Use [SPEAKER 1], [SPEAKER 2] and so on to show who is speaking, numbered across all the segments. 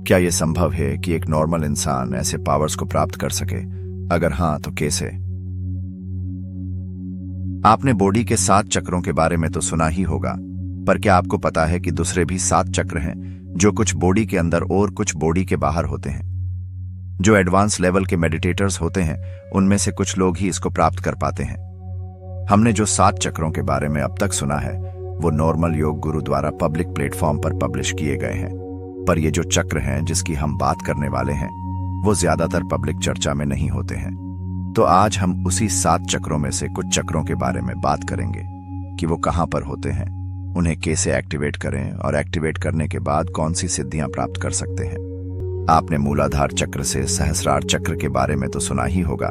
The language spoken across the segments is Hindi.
[SPEAKER 1] क्या यह संभव है कि एक नॉर्मल इंसान ऐसे पावर्स को प्राप्त कर सके? अगर हाँ, तो कैसे? आपने बॉडी के 7 चक्रों के बारे में तो सुना ही होगा, पर क्या आपको पता है कि दूसरे भी 7 चक्र हैं जो कुछ बॉडी के अंदर और कुछ बॉडी के बाहर होते हैं? जो एडवांस लेवल के मेडिटेटर्स होते हैं, उनमें से कुछ लोग ही इसको प्राप्त कर पाते हैं। हमने जो 7 चक्रों के बारे में अब तक सुना है, वो नॉर्मल योग गुरु द्वारा पब्लिक प्लेटफॉर्म पर पब्लिश किए गए हैं। पर ये जो चक्र हैं जिसकी हम बात करने वाले हैं, वो ज्यादातर पब्लिक चर्चा में नहीं होते हैं। तो आज हम उसी 7 चक्रों में से कुछ चक्रों के बारे में बात करेंगे कि वो कहां पर होते हैं, उन्हें कैसे एक्टिवेट करें और एक्टिवेट करने के बाद कौन सी सिद्धियां प्राप्त कर सकते हैं। आपने मूलाधार चक्र से सहस्रार चक्र के बारे में तो सुना ही होगा,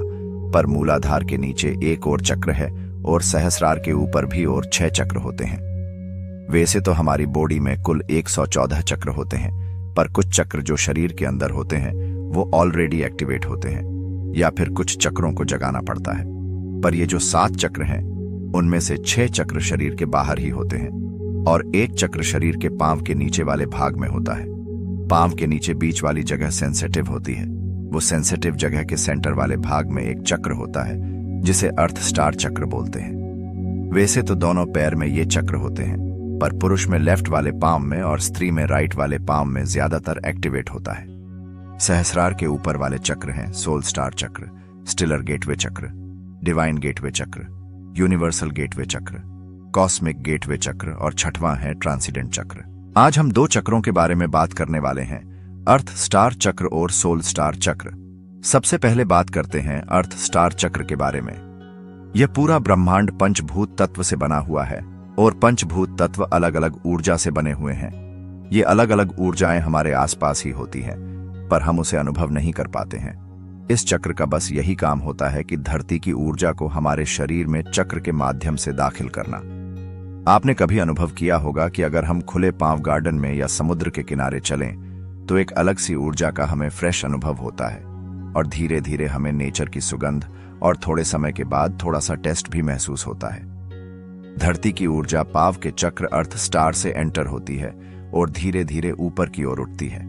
[SPEAKER 1] पर मूलाधार के नीचे एक और चक्र है और सहस्रार के ऊपर भी और 6 चक्र होते हैं। वैसे तो हमारी बॉडी में कुल 114 चक्र होते हैं, पर कुछ चक्र जो शरीर के अंदर होते हैं वो ऑलरेडी एक्टिवेट होते हैं, या फिर कुछ चक्रों को जगाना पड़ता है। पर ये जो 7 चक्र हैं, उनमें से 6 चक्र शरीर के बाहर ही होते हैं और एक चक्र शरीर के पांव के नीचे वाले भाग में होता है। पांव के नीचे बीच वाली जगह सेंसिटिव होती है। वो सेंसिटिव जगह के सेंटर वाले भाग में एक चक्र होता है जिसे अर्थ स्टार चक्र बोलते हैं। वैसे तो दोनों पैर में ये चक्र होते हैं, पर पुरुष में लेफ्ट वाले पाम में और स्त्री में राइट वाले पाम में ज्यादातर एक्टिवेट होता है। सहस्रार के ऊपर वाले चक्र हैं सोल स्टार चक्र, स्टिलर गेटवे चक्र, डिवाइन गेटवे चक्र, यूनिवर्सल गेटवे चक्र, कॉस्मिक गेटवे चक्र और 6वां है ट्रांसीडेंट चक्र। आज हम 2 चक्रों के बारे में बात करने वाले हैं, अर्थ स्टार चक्र और सोल स्टार चक्र। सबसे पहले बात करते हैं अर्थ स्टार चक्र के बारे में। यह पूरा ब्रह्मांड पंचभूत तत्व से बना हुआ है और पंचभूत तत्व अलग अलग ऊर्जा से बने हुए हैं। ये अलग अलग ऊर्जाएं हमारे आसपास ही होती हैं, पर हम उसे अनुभव नहीं कर पाते हैं। इस चक्र का बस यही काम होता है कि धरती की ऊर्जा को हमारे शरीर में चक्र के माध्यम से दाखिल करना। आपने कभी अनुभव किया होगा कि अगर हम खुले पांव गार्डन में या समुद्र के किनारे चलें, तो एक अलग सी ऊर्जा का हमें फ्रेश अनुभव होता है और धीरे धीरे हमें नेचर की सुगंध और थोड़े समय के बाद थोड़ा सा टेस्ट भी महसूस होता है। धरती की ऊर्जा पाव के चक्र अर्थ स्टार से एंटर होती है और धीरे धीरे ऊपर की ओर उठती है।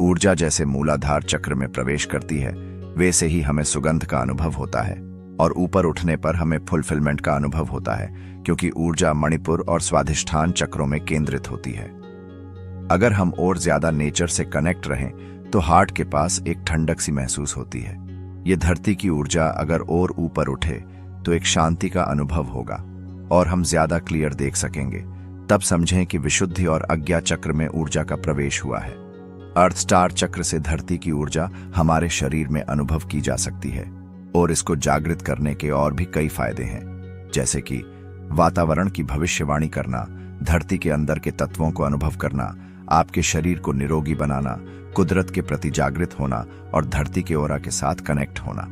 [SPEAKER 1] ऊर्जा जैसे मूलाधार चक्र में प्रवेश करती है, वैसे ही हमें सुगंध का अनुभव होता है और ऊपर उठने पर हमें फुलफिलमेंट का अनुभव होता है, क्योंकि ऊर्जा मणिपुर और स्वाधिष्ठान चक्रों में केंद्रित होती है। अगर हम और ज्यादा नेचर से कनेक्ट रहें तो हार्ट के पास एक ठंडक सी महसूस होती है। ये धरती की ऊर्जा अगर और ऊपर उठे तो एक शांति का अनुभव होगा और हम ज्यादा क्लियर देख सकेंगे। तब समझें कि विशुद्धि और अज्ञा चक्र में ऊर्जा का प्रवेश हुआ है। अर्थ स्टार चक्र से धरती की ऊर्जा हमारे शरीर में अनुभव की जा सकती है और इसको जागृत करने के और भी कई फायदे हैं, जैसे कि वातावरण की भविष्यवाणी करना, धरती के अंदर के तत्वों को अनुभव करना, आपके शरीर को निरोगी बनाना, कुदरत के प्रति जागृत होना और धरती के ओरा के साथ कनेक्ट होना।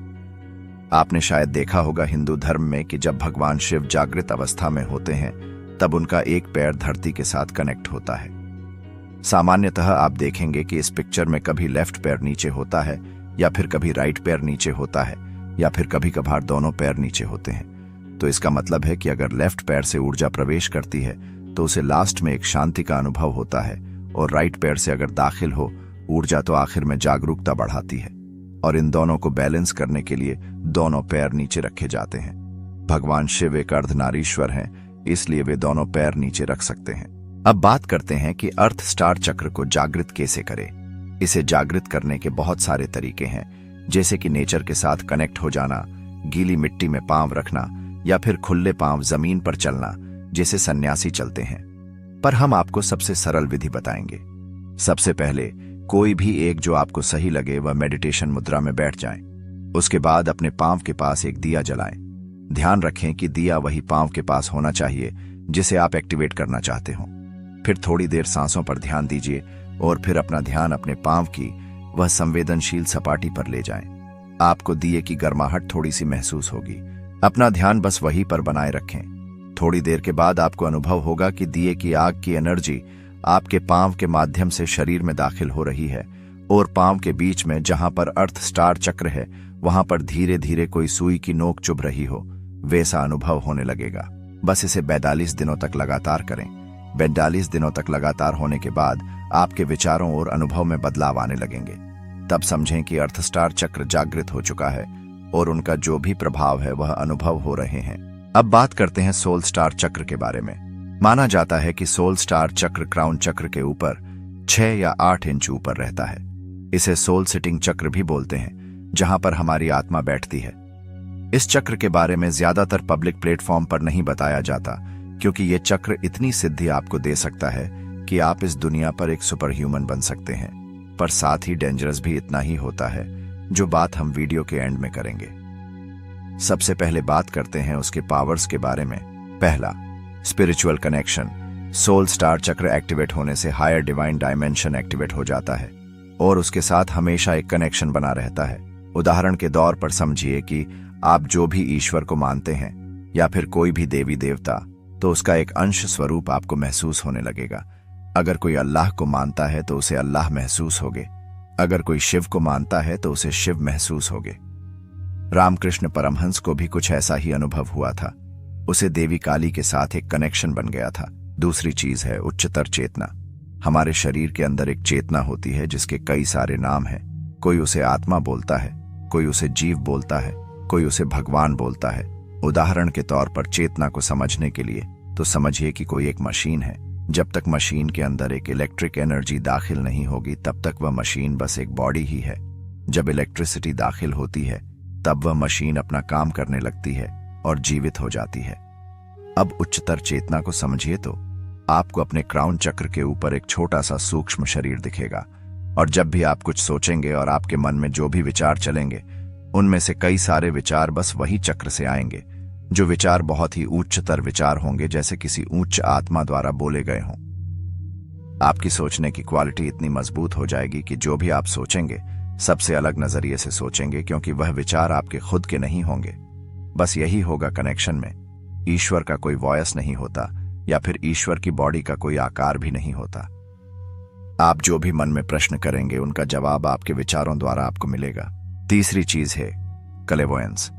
[SPEAKER 1] आपने शायद देखा होगा हिंदू धर्म में कि जब भगवान शिव जागृत अवस्था में होते हैं, तब उनका एक पैर धरती के साथ कनेक्ट होता है। सामान्यतः आप देखेंगे कि इस पिक्चर में कभी लेफ्ट पैर नीचे होता है, या फिर कभी राइट पैर नीचे होता है, या फिर कभी कभार दोनों पैर नीचे होते हैं। तो इसका मतलब है कि अगर लेफ्ट पैर से ऊर्जा प्रवेश करती है तो उसे लास्ट में एक शांति का अनुभव होता है, और राइट पैर से अगर दाखिल हो ऊर्जा तो आखिर में जागरूकता बढ़ाती है। और इन दोनों को बैलेंस करने के लिए दोनों पैर नीचे रखे जाते हैं। भगवान शिव एक अर्धनारीश्वर हैं, इसलिए वे दोनों पैर नीचे रख सकते हैं। अब बात करते हैं कि अर्थ स्टार चक्र को जागृत कैसे करें। इसे जागृत करने के बहुत सारे तरीके हैं, जैसे कि नेचर के साथ कनेक्ट हो जाना, गीली मिट्टी में पांव रखना, या फिर खुले पांव जमीन पर चलना जैसे सन्यासी चलते हैं। पर हम आपको सबसे सरल विधि बताएंगे। सबसे पहले कोई भी एक जो आपको सही लगे वह मेडिटेशन मुद्रा में बैठ जाएं। उसके बाद अपने पांव के पास एक दिया जलाएं। ध्यान रखें कि दिया वही पांव के पास होना चाहिए जिसे आप एक्टिवेट करना चाहते हो। फिर थोड़ी देर सांसों पर ध्यान दीजिए और फिर अपना ध्यान अपने पांव की वह संवेदनशील सपाटी पर ले जाएं। आपको दिए की गर्माहट थोड़ी सी महसूस होगी। अपना ध्यान बस वहीं पर बनाए रखें। थोड़ी देर के बाद आपको अनुभव होगा कि दिए की आग की एनर्जी आपके पांव के माध्यम से शरीर में दाखिल हो रही है और पांव के बीच में जहां पर अर्थ स्टार चक्र है वहां पर धीरे धीरे कोई सुई की नोक चुभ रही हो, वैसा अनुभव होने लगेगा। बस इसे 42 दिनों तक लगातार करें। 42 दिनों तक लगातार होने के बाद आपके विचारों और अनुभव में बदलाव आने लगेंगे। तब समझें कि अर्थ स्टार चक्र जागृत हो चुका है और उनका जो भी प्रभाव है वह अनुभव हो रहे हैं। अब बात करते हैं सोल स्टार चक्र के बारे में। माना जाता है कि सोल स्टार चक्र क्राउन चक्र के ऊपर 6 या 8 इंच ऊपर रहता है। इसे सोल सिटिंग चक्र भी बोलते हैं, जहां पर हमारी आत्मा बैठती है। इस चक्र के बारे में ज्यादातर पब्लिक प्लेटफॉर्म पर नहीं बताया जाता, क्योंकि ये चक्र इतनी सिद्धि आपको दे सकता है कि आप इस दुनिया पर एक सुपर ह्यूमन बन सकते हैं, पर साथ ही डेंजरस भी इतना ही होता है, जो बात हम वीडियो के एंड में करेंगे। सबसे पहले बात करते हैं उसके पावर्स के बारे में। पहला, स्पिरिचुअल कनेक्शन। सोल स्टार चक्र एक्टिवेट होने से हायर डिवाइन डायमेंशन एक्टिवेट हो जाता है और उसके साथ हमेशा एक कनेक्शन बना रहता है। उदाहरण के तौर पर समझिए कि आप जो भी ईश्वर को मानते हैं या फिर कोई भी देवी देवता, तो उसका एक अंश स्वरूप आपको महसूस होने लगेगा। अगर कोई अल्लाह को मानता है तो उसे अल्लाह महसूस होगे, अगर कोई शिव को मानता है तो उसे शिव महसूस होगे। रामकृष्ण परमहंस को भी कुछ ऐसा ही अनुभव हुआ था। उसे देवी काली के साथ एक कनेक्शन बन गया था। दूसरी चीज है उच्चतर चेतना। हमारे शरीर के अंदर एक चेतना होती है जिसके कई सारे नाम हैं। कोई उसे आत्मा बोलता है, कोई उसे जीव बोलता है, कोई उसे भगवान बोलता है। उदाहरण के तौर पर चेतना को समझने के लिए तो समझिए कि कोई एक मशीन है। जब तक मशीन के अंदर एक इलेक्ट्रिक एनर्जी दाखिल नहीं होगी तब तक वह मशीन बस एक बॉडी ही है। जब इलेक्ट्रिसिटी दाखिल होती है तब वह मशीन अपना काम करने लगती है और जीवित हो जाती है। अब उच्चतर चेतना को समझिए तो आपको अपने क्राउन चक्र के ऊपर एक छोटा सा सूक्ष्म शरीर दिखेगा, और जब भी आप कुछ सोचेंगे और आपके मन में जो भी विचार चलेंगे, उनमें से कई सारे विचार बस वही चक्र से आएंगे। जो विचार बहुत ही उच्चतर विचार होंगे, जैसे किसी उच्च आत्मा द्वारा बोले गए हों। आपकी सोचने की क्वालिटी इतनी मजबूत हो जाएगी कि जो भी आप सोचेंगे सबसे अलग नजरिए से सोचेंगे, क्योंकि वह विचार आपके खुद के नहीं होंगे। बस यही होगा कनेक्शन में। ईश्वर का कोई वॉयस नहीं होता या फिर ईश्वर की बॉडी का कोई आकार भी नहीं होता। आप जो भी मन में प्रश्न करेंगे उनका जवाब आपके विचारों द्वारा आपको मिलेगा। तीसरी चीज है क्लेवोयंस।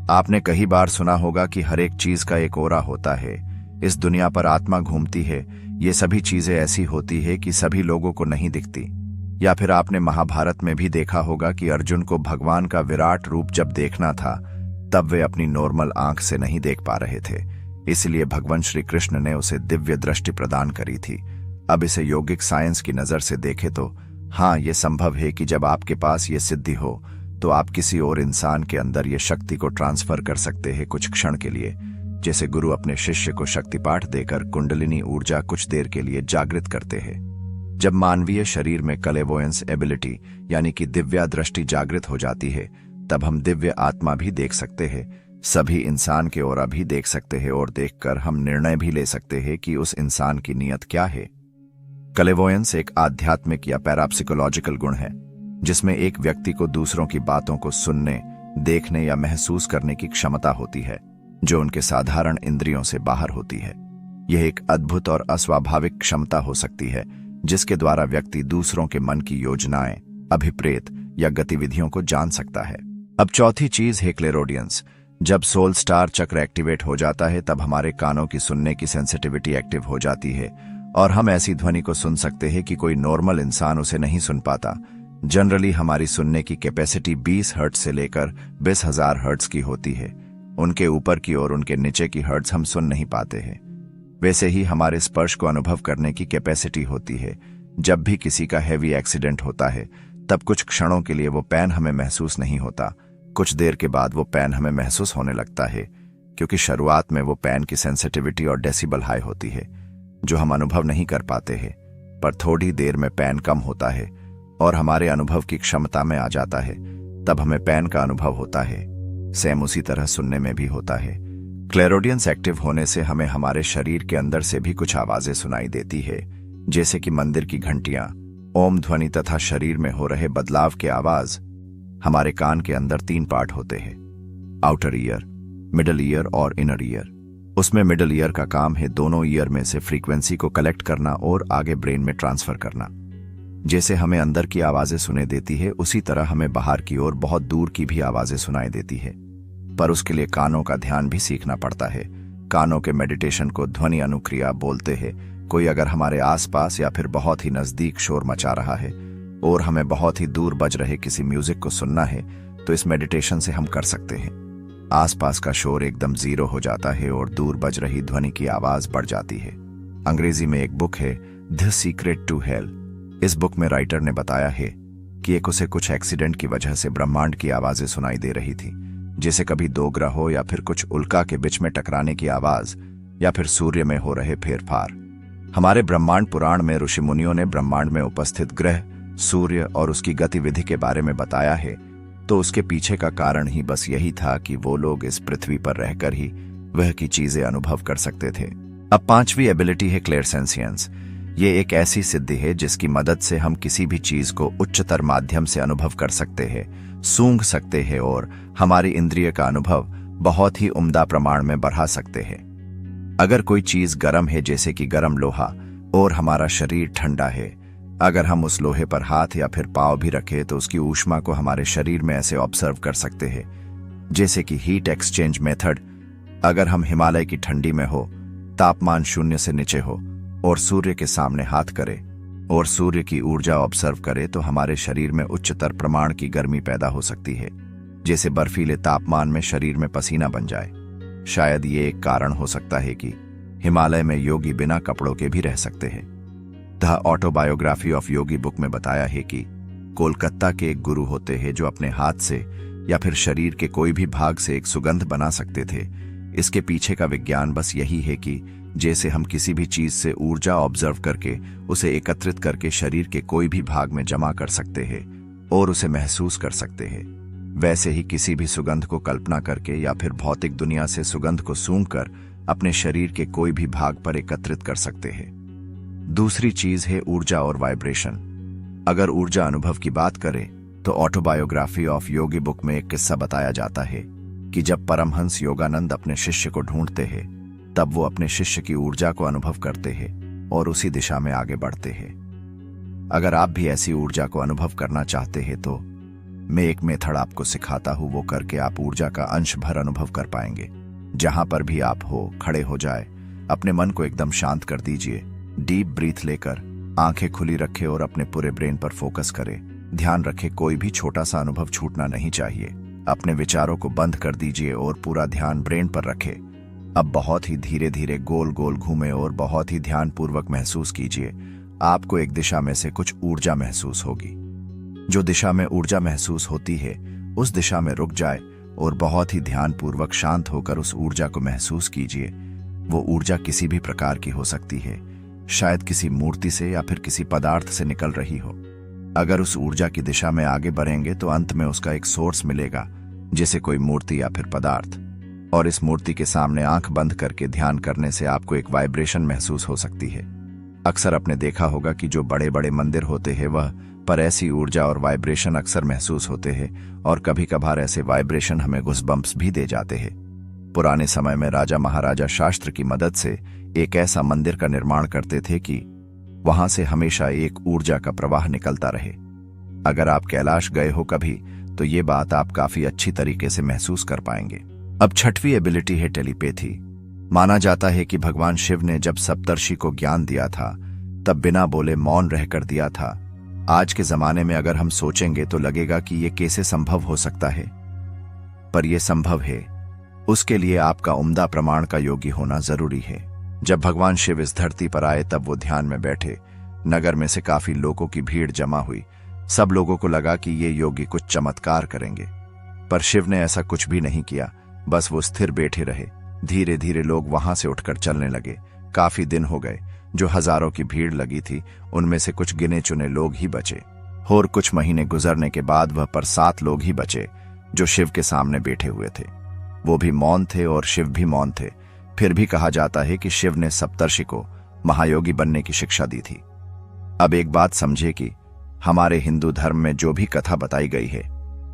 [SPEAKER 1] आपने कई बार सुना होगा कि हर एक चीज का एक ओरा होता है। इस दुनिया पर आत्मा घूमती है। ये सभी चीजें ऐसी होती है कि सभी लोगों को नहीं दिखती। या फिर आपने महाभारत में भी देखा होगा कि अर्जुन को भगवान का विराट रूप जब देखना था तब वे अपनी नॉर्मल आंख से नहीं देख पा रहे थे, इसलिए भगवान श्री कृष्ण ने उसे दिव्य दृष्टि प्रदान करी थी। अब इसे यौगिक साइंस की नजर से देखें तो हाँ, ये संभव है कि जब आपके पास ये सिद्धि हो तो आप किसी और इंसान के अंदर ये शक्ति को ट्रांसफर कर सकते हैं कुछ क्षण के लिए। जैसे गुरु अपने शिष्य को शक्तिपाठ देकर कुंडलिनी ऊर्जा कुछ देर के लिए जागृत करते हैं। जब मानवीय शरीर में क्लेवोयंस एबिलिटी यानी कि दिव्या दृष्टि जागृत हो जाती है, तब हम दिव्य आत्मा भी देख सकते हैं, सभी इंसान के ओरा भी देख सकते हैं और देखकर हम निर्णय भी ले सकते हैं कि उस इंसान की नीयत क्या है। क्लेवोयंस एक आध्यात्मिक या पैराप्सिकोलॉजिकल गुण है जिसमें एक व्यक्ति को दूसरों की बातों को सुनने, देखने या महसूस करने की क्षमता होती है, जो उनके साधारण इंद्रियों से बाहर होती है। यह एक अद्भुत और अस्वाभाविक क्षमता हो सकती है जिसके द्वारा व्यक्ति दूसरों के मन की योजनाएं, अभिप्रेत या गतिविधियों को जान सकता है। अब चौथी चीज है क्लेरोडियंस। जब सोल स्टार चक्र एक्टिवेट हो जाता है तब हमारे कानों की सुनने की सेंसिटिविटी एक्टिव हो जाती है और हम ऐसी ध्वनि को सुन सकते हैं कि कोई नॉर्मल इंसान उसे नहीं सुन पाता। जनरली हमारी सुनने की कैपेसिटी 20 हर्ट्ज से लेकर 20,000 हर्ट्ज की होती है। उनके ऊपर की और उनके नीचे की हर्ट्ज हम सुन नहीं पाते हैं। वैसे ही हमारे स्पर्श को अनुभव करने की कैपेसिटी होती है। जब भी किसी का हैवी एक्सीडेंट होता है तब कुछ क्षणों के लिए वो पेन हमें महसूस नहीं होता। कुछ देर के बाद वो पेन हमें महसूस होने लगता है, क्योंकि शुरुआत में वो पेन की सेंसिटिविटी और डेसिबल हाई होती है जो हम अनुभव नहीं कर पाते हैं। पर थोड़ी देर में पेन कम होता है और हमारे अनुभव की क्षमता में आ जाता है, तब हमें पेन का अनुभव होता है। सेम उसी तरह सुनने में भी होता है। क्लेरोडियंस एक्टिव होने से हमें हमारे शरीर के अंदर से भी कुछ आवाजें सुनाई देती है, जैसे कि मंदिर की घंटियां, ओम ध्वनि तथा शरीर में हो रहे बदलाव के आवाज। हमारे कान के अंदर 3 पार्ट होते हैं, आउटर ईयर, मिडल ईयर और इनर ईयर। उसमें मिडल ईयर का काम है दोनों ईयर में से फ्रीक्वेंसी को कलेक्ट करना और आगे ब्रेन में ट्रांसफर करना। जैसे हमें अंदर की आवाजें सुनाई देती है, उसी तरह हमें बाहर की और बहुत दूर की भी आवाजें सुनाई देती है, पर उसके लिए कानों का ध्यान भी सीखना पड़ता है। कानों के मेडिटेशन को ध्वनि अनुक्रिया बोलते हैं। कोई अगर हमारे आसपास या फिर बहुत ही नजदीक शोर मचा रहा है और हमें बहुत ही दूर बज रहे किसी म्यूजिक को सुनना है, तो इस मेडिटेशन से हम कर सकते हैं। आसपास का शोर एकदम जीरो हो जाता है और दूर बज रही ध्वनि की आवाज बढ़ जाती है। अंग्रेजी में एक बुक है द सीक्रेट टू हेल। इस बुक में राइटर ने बताया है कि उसे कुछ एक्सीडेंट की वजह से ब्रह्मांड की आवाजें सुनाई दे रही थी, जैसे कभी दो ग्रहों या फिर कुछ उल्का के बीच में टकराने की आवाज या फिर सूर्य में हो रहे फेरफार। हमारे ब्रह्मांड पुराण में ऋषि मुनियों ने ब्रह्मांड में उपस्थित ग्रह, सूर्य और उसकी गतिविधि के बारे में बताया है, तो उसके पीछे का कारण ही बस यही था कि वो लोग इस पृथ्वी पर रहकर ही वह की चीजें अनुभव कर सकते थे। अब पांचवी एबिलिटी है क्लेरसेंसियंस। ये एक ऐसी सिद्धि है जिसकी मदद से हम किसी भी चीज को उच्चतर माध्यम से अनुभव कर सकते हैं, सूंघ सकते हैं और हमारी इंद्रिय का अनुभव बहुत ही उम्दा प्रमाण में बढ़ा सकते हैं। अगर कोई चीज गर्म है, जैसे कि गर्म लोहा, और हमारा शरीर ठंडा है, अगर हम उस लोहे पर हाथ या फिर पांव भी रखें तो उसकी ऊष्मा को हमारे शरीर में ऐसे ऑब्जर्व कर सकते हैं, जैसे कि हीट एक्सचेंज मेथड। अगर हम हिमालय की ठंडी में हो, तापमान 0 से नीचे हो और सूर्य के सामने हाथ करें और सूर्य की ऊर्जा ऑब्जर्व करें, तो हमारे शरीर में उच्चतर प्रमाण की गर्मी पैदा हो सकती है, जैसे बर्फीले तापमान में शरीर में पसीना बन जाए। शायद ये एक कारण हो सकता है कि हिमालय में योगी बिना कपड़ों के भी रह सकते हैं। The autobiography of Yogi book में बताया है कि कोलकाता के एक गुरु होते हैं जो अपने हाथ से या फिर शरीर के कोई भी भाग से एक सुगंध बना सकते थे। इसके पीछे का विज्ञान बस यही है कि जैसे हम किसी भी चीज से ऊर्जा ऑब्जर्व करके उसे एकत्रित करके शरीर के कोई भी भाग में जमा कर सकते हैं और उसे महसूस कर सकते हैं, वैसे ही किसी भी सुगंध को कल्पना करके या फिर भौतिक दुनिया से सुगंध को सूंघकर अपने शरीर के कोई भी भाग पर एकत्रित कर सकते हैं। दूसरी चीज है ऊर्जा और वाइब्रेशन। अगर ऊर्जा अनुभव की बात करें तो ऑटोबायोग्राफी ऑफ योगी बुक में एक किस्सा बताया जाता है कि जब परमहंस योगानंद अपने शिष्य को ढूंढते हैं, तब वो अपने शिष्य की ऊर्जा को अनुभव करते हैं और उसी दिशा में आगे बढ़ते हैं। अगर आप भी ऐसी ऊर्जा को अनुभव करना चाहते हैं तो मैं एक मेथड आपको सिखाता हूं, वो करके आप ऊर्जा का अंश भर अनुभव कर पाएंगे। जहां पर भी आप हो, खड़े हो जाए, अपने मन को एकदम शांत कर दीजिए, डीप ब्रीथ लेकर आंखें खुली रखें और अपने पूरे ब्रेन पर फोकस करें। ध्यान रखें कोई भी छोटा सा अनुभव छूटना नहीं चाहिए। अपने विचारों को बंद कर दीजिए और पूरा ध्यान ब्रेन पर रखें। अब बहुत ही धीरे धीरे गोल गोल घूमें और बहुत ही ध्यानपूर्वक महसूस कीजिए आपको एक दिशा में से कुछ ऊर्जा महसूस होगी। जो दिशा में ऊर्जा महसूस होती है उस दिशा में रुक जाए और बहुत ही ध्यानपूर्वक शांत होकर उस ऊर्जा को महसूस कीजिए। वो ऊर्जा किसी भी प्रकार की हो सकती है, शायद किसी मूर्ति से या फिर किसी पदार्थ से निकल रही हो। अगर उस ऊर्जा की दिशा में आगे बढ़ेंगे तो अंत में उसका एक सोर्स मिलेगा, जैसे कोई मूर्ति या फिर पदार्थ, और इस मूर्ति के सामने आंख बंद करके ध्यान करने से आपको एक वाइब्रेशन महसूस हो सकती है। अक्सर आपने देखा होगा कि जो बड़े बड़े मंदिर होते हैं वह पर ऐसी ऊर्जा और वाइब्रेशन अक्सर महसूस होते हैं और कभी कभार ऐसे वाइब्रेशन हमें गुस्बम्प्स भी दे जाते हैं। पुराने समय में राजा महाराजा शास्त्र की मदद से एक ऐसा मंदिर का निर्माण करते थे कि वहां से हमेशा एक ऊर्जा का प्रवाह निकलता रहे। अगर आप कैलाश गए हो कभी तो ये बात आप काफी अच्छी तरीके से महसूस कर पाएंगे। अब छठवीं एबिलिटी है टेलीपैथी। माना जाता है कि भगवान शिव ने जब सप्तर्षि को ज्ञान दिया था तब बिना बोले मौन रहकर दिया था। आज के जमाने में अगर हम सोचेंगे तो लगेगा कि ये कैसे संभव हो सकता है, पर यह संभव है। उसके लिए आपका उम्दा प्रमाण का योगी होना जरूरी है। जब भगवान शिव इस धरती पर आए तब वो ध्यान में बैठे। नगर में से काफी लोगों की भीड़ जमा हुई। सब लोगों को लगा कि ये योगी कुछ चमत्कार करेंगे, पर शिव ने ऐसा कुछ भी नहीं किया। बस वो स्थिर बैठे रहे। धीरे धीरे लोग वहां से उठकर चलने लगे। काफी दिन हो गए। जो हजारों की भीड़ लगी थी उनमें से कुछ गिने चुने लोग ही बचे और कुछ महीने गुजरने के बाद वह पर 7 लोग ही बचे जो शिव के सामने बैठे हुए थे। वो भी मौन थे और शिव भी मौन थे। फिर भी कहा जाता है कि शिव ने सप्तर्षि को महायोगी बनने की शिक्षा दी थी। अब एक बात समझे कि हमारे हिंदू धर्म में जो भी कथा बताई गई है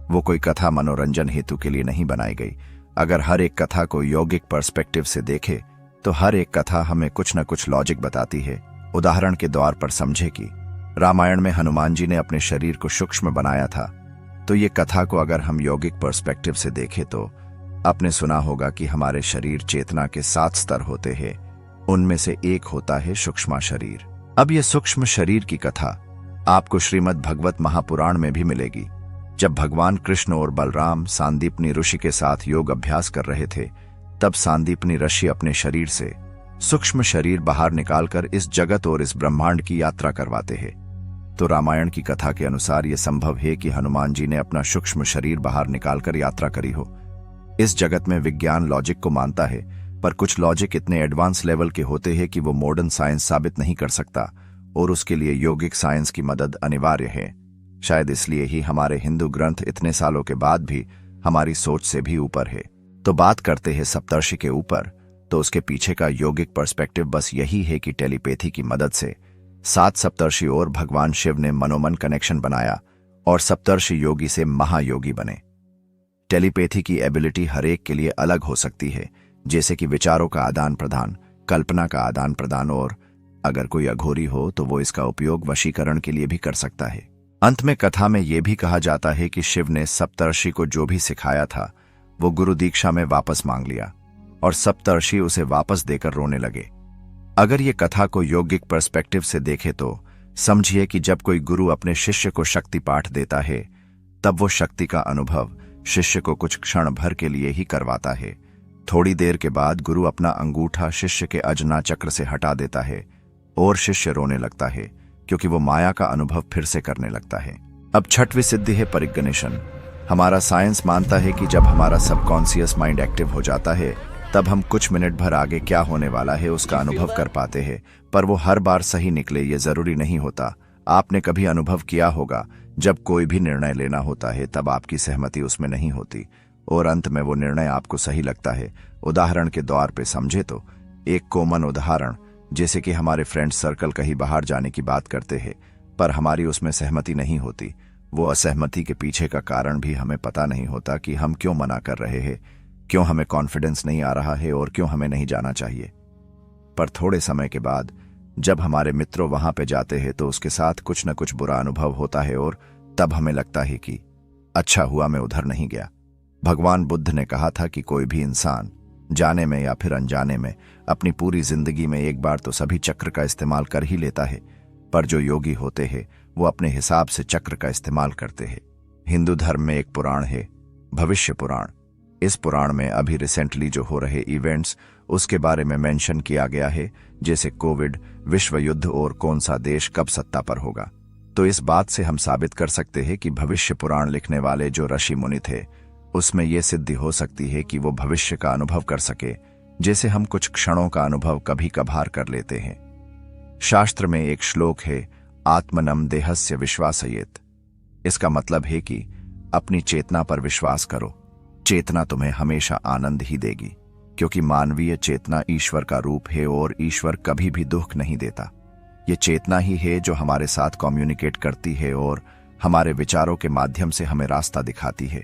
[SPEAKER 1] वो कोई कथा मनोरंजन हेतु के लिए नहीं बनाई गई। अगर हर एक कथा को यौगिक पर्सपेक्टिव से देखे तो हर एक कथा हमें कुछ न कुछ लॉजिक बताती है। उदाहरण के द्वार पर समझे कि रामायण में हनुमान जी ने अपने शरीर को सूक्ष्म बनाया था, तो ये कथा को अगर हम यौगिक पर्सपेक्टिव से देखें तो आपने सुना होगा कि हमारे शरीर चेतना के 7 स्तर होते हैं, उनमें से एक होता है सूक्ष्म शरीर। अब यह सूक्ष्म शरीर की कथा आपको श्रीमद् भगवत महापुराण में भी मिलेगी। जब भगवान कृष्ण और बलराम सांदीपनी ऋषि के साथ योग अभ्यास कर रहे थे, तब सांदीपनी ऋषि अपने शरीर से सूक्ष्म शरीर बाहर निकालकर इस जगत और इस ब्रह्मांड की यात्रा करवाते हैं। तो रामायण की कथा के अनुसार यह संभव है कि हनुमान जी ने अपना सूक्ष्म शरीर बाहर निकालकर यात्रा करी हो। इस जगत में विज्ञान लॉजिक को मानता है, पर कुछ लॉजिक इतने एडवांस लेवल के होते हैं कि वो मॉडर्न साइंस साबित नहीं कर सकता, और उसके लिए योगिक साइंस की मदद अनिवार्य है। शायद इसलिए ही हमारे हिंदू ग्रंथ इतने सालों के बाद भी हमारी सोच से भी ऊपर है। तो बात करते हैं सप्तर्षि के ऊपर, तो उसके पीछे का योगिक पर्सपेक्टिव बस यही है कि टेलीपैथी की मदद से 7 सप्तर्षि और भगवान शिव ने मनोमन कनेक्शन बनाया और सप्तर्षि योगी से महायोगी बने। टेलीपैथी की एबिलिटी हर एक के लिए अलग हो सकती है, जैसे कि विचारों का आदान प्रदान, कल्पना का आदान प्रदान, और अगर कोई अघोरी हो तो वो इसका उपयोग वशीकरण के लिए भी कर सकता है। अंत में कथा में यह भी कहा जाता है कि शिव ने सप्तर्षि को जो भी सिखाया था वो गुरु दीक्षा में वापस मांग लिया और सप्तर्षि उसे वापस देकर रोने लगे। अगर ये कथा को योगिक पर्सपेक्टिव से देखे तो समझिए कि जब कोई गुरु अपने शिष्य को शक्ति पाठ देता है, तब वो शक्ति का अनुभव शिष्य को कुछ क्षण भर के लिए ही करवाता है। थोड़ी देर के बाद गुरु अपना अंगूठा शिष्य के अजना चक्र से हटा देता है और शिष्य रोने लगता है, क्योंकि वो माया का अनुभव फिर से करने लगता है। अब छठवीं सिद्धि है परिगणिशन। हमारा साइंस मानता है कि जब हमारा सबकॉन्शियस माइंड एक्टिव हो जाता है, तब हम कुछ मिनट भर आगे क्या होने वाला है उसका अनुभव कर पाते हैं, पर वो हर बार सही निकले ये जरूरी नहीं होता। आपने कभी अनुभव किया होगा, जब कोई भी निर्णय लेना होता है तब आपकी सहमति उसमें नहीं होती और अंत में वो निर्णय आपको सही लगता है। उदाहरण के तौर पे समझे तो एक कॉमन उदाहरण, जैसे कि हमारे फ्रेंड सर्कल कहीं बाहर जाने की बात करते हैं, पर हमारी उसमें सहमति नहीं होती। वो असहमति के पीछे का कारण भी हमें पता नहीं होता कि हम क्यों मना कर रहे हैं, क्यों हमें कॉन्फिडेंस नहीं आ रहा है और क्यों हमें नहीं जाना चाहिए। पर थोड़े समय के बाद जब हमारे मित्रों वहां पे जाते हैं तो उसके साथ कुछ न कुछ बुरा अनुभव होता है और तब हमें लगता है कि अच्छा हुआ मैं उधर नहीं गया। भगवान बुद्ध ने कहा था कि कोई भी इंसान जाने में या फिर अनजाने में अपनी पूरी जिंदगी में एक बार तो सभी चक्र का इस्तेमाल कर ही लेता है, पर जो योगी होते हैं वो अपने हिसाब से चक्र का इस्तेमाल करते हैं। हिंदू धर्म में एक पुराण है, भविष्य पुराण। इस पुराण में अभी रिसेंटली जो हो रहे इवेंट्स उसके बारे में मेंशन किया गया है, जैसे कोविड, विश्व युद्ध और कौन सा देश कब सत्ता पर होगा। तो इस बात से हम साबित कर सकते हैं कि भविष्य पुराण लिखने वाले जो ऋषि मुनि थे उसमें यह सिद्धि हो सकती है कि वो भविष्य का अनुभव कर सके, जैसे हम कुछ क्षणों का अनुभव कभी कभार कर लेते हैं। शास्त्र में एक श्लोक है, आत्मनम देहस्य विश्वासयेत। इसका मतलब है कि अपनी चेतना पर विश्वास करो। चेतना तुम्हें हमेशा आनंद ही देगी, क्योंकि मानवीय चेतना ईश्वर का रूप है और ईश्वर कभी भी दुख नहीं देता। ये चेतना ही है जो हमारे साथ कम्युनिकेट करती है और हमारे विचारों के माध्यम से हमें रास्ता दिखाती है।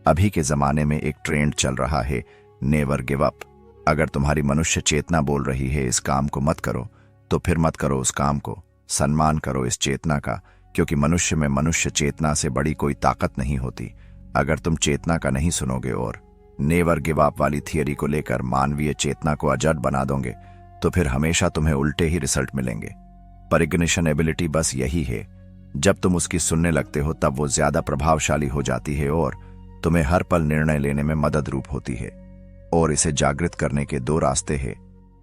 [SPEAKER 1] अभी के जमाने में एक ट्रेंड चल रहा है, नेवर गिव अप। अगर तुम्हारी मनुष्य चेतना बोल रही है इस काम को मत करो, तो फिर मत करो उस काम को। सम्मान करो इस चेतना का, क्योंकि मनुष्य में मनुष्य चेतना से बड़ी कोई ताकत नहीं होती। अगर तुम चेतना का नहीं सुनोगे और नेवर गिव अप वाली थियरी को लेकर मानवीय चेतना को अजड बना दोगे, तो फिर हमेशा तुम्हें उल्टे ही रिजल्ट मिलेंगे। परिगणिशन एबिलिटी बस यही है, जब तुम उसकी सुनने लगते हो तब वो ज्यादा प्रभावशाली हो जाती है और तुम्हें हर पल निर्णय लेने में मदद रूप होती है। और इसे जागृत करने के 2 रास्ते हैं,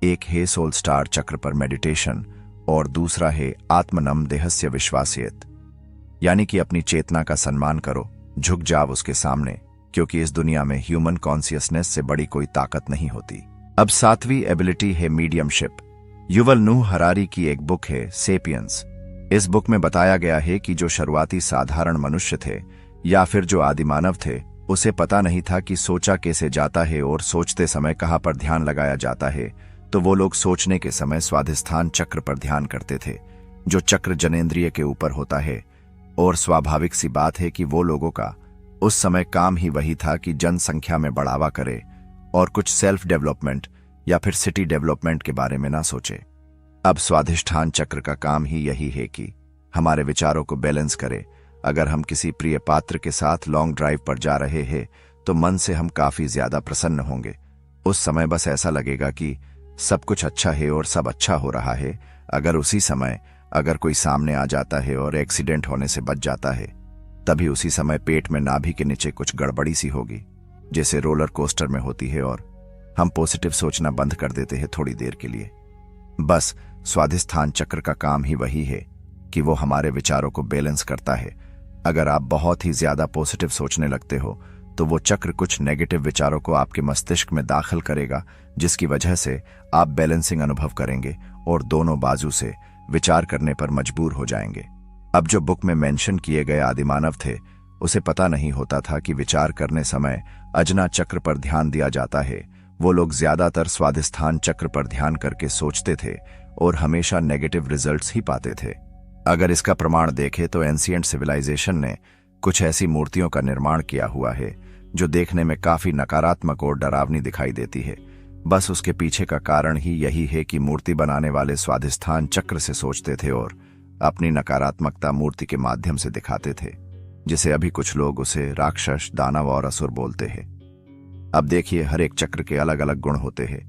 [SPEAKER 1] एक है सोल स्टार चक्र पर मेडिटेशन और दूसरा है आत्मनम देहस्य विश्वासियत, यानी कि अपनी चेतना का सम्मान करो, झुक जाओ उसके सामने, क्योंकि इस दुनिया में ह्यूमन कॉन्शियसनेस से बड़ी कोई ताकत नहीं होती। अब 7वीं एबिलिटी है मीडियमशिप। युवल नूह हरारी की एक बुक है सेपियंस। इस बुक में बताया गया है कि जो शुरुआती साधारण मनुष्य थे या फिर जो आदिमानव थे, उसे पता नहीं था कि सोचा कैसे जाता है और सोचते समय कहाँ पर ध्यान लगाया जाता है। तो वो लोग सोचने के समय स्वाधिष्ठान चक्र पर ध्यान करते थे, जो चक्र जनेंद्रिय के ऊपर होता है। और स्वाभाविक सी बात है कि वो लोगों का उस समय काम ही वही था कि जनसंख्या में बढ़ावा करे और कुछ सेल्फ डेवलपमेंट या फिर सिटी डेवलपमेंट के बारे में ना सोचे। अब स्वाधिष्ठान चक्र का काम ही यही है कि हमारे विचारों को बैलेंस करे। अगर हम किसी प्रिय पात्र के साथ लॉन्ग ड्राइव पर जा रहे हैं तो मन से हम काफी ज्यादा प्रसन्न होंगे। उस समय बस ऐसा लगेगा कि सब कुछ अच्छा है और सब अच्छा हो रहा है, अगर उसी समय अगर कोई सामने आ जाता है और एक्सीडेंट होने से बच जाता है, तभी उसी समय पेट में नाभि के नीचे कुछ गड़बड़ी सी होगी, जैसे रोलर कोस्टर में होती है, और हम पॉजिटिव सोचना बंद कर देते हैं थोड़ी देर के लिए। बस स्वाधिष्ठान चक्र का काम ही वही है कि वो हमारे विचारों को बैलेंस करता है। अगर आप बहुत ही ज्यादा पॉजिटिव सोचने लगते हो तो वो चक्र कुछ नेगेटिव विचारों को आपके मस्तिष्क में दाखिल करेगा, जिसकी वजह से आप बैलेंसिंग अनुभव करेंगे और दोनों बाजू से विचार करने पर मजबूर हो जाएंगे। अब जो बुक में मेंशन किए गए आदिमानव थे, उसे पता नहीं होता था कि विचार करने समय अजना चक्र पर ध्यान दिया जाता है। वो लोग ज्यादातर स्वाधिष्ठान चक्र पर ध्यान करके सोचते थे और हमेशा नेगेटिव रिजल्ट्स ही पाते थे। अगर इसका प्रमाण देखें तो एंशिएंट सिविलाइजेशन ने कुछ ऐसी मूर्तियों का निर्माण किया हुआ है जो देखने में काफी नकारात्मक और डरावनी दिखाई देती है। बस उसके पीछे का कारण ही यही है कि मूर्ति बनाने वाले स्वाधिष्ठान चक्र से सोचते थे और अपनी नकारात्मकता मूर्ति के माध्यम से दिखाते थे, जिसे अभी कुछ लोग उसे राक्षस, दानव और असुर बोलते हैं। अब देखिए, हर एक चक्र के अलग अलग गुण होते हैं।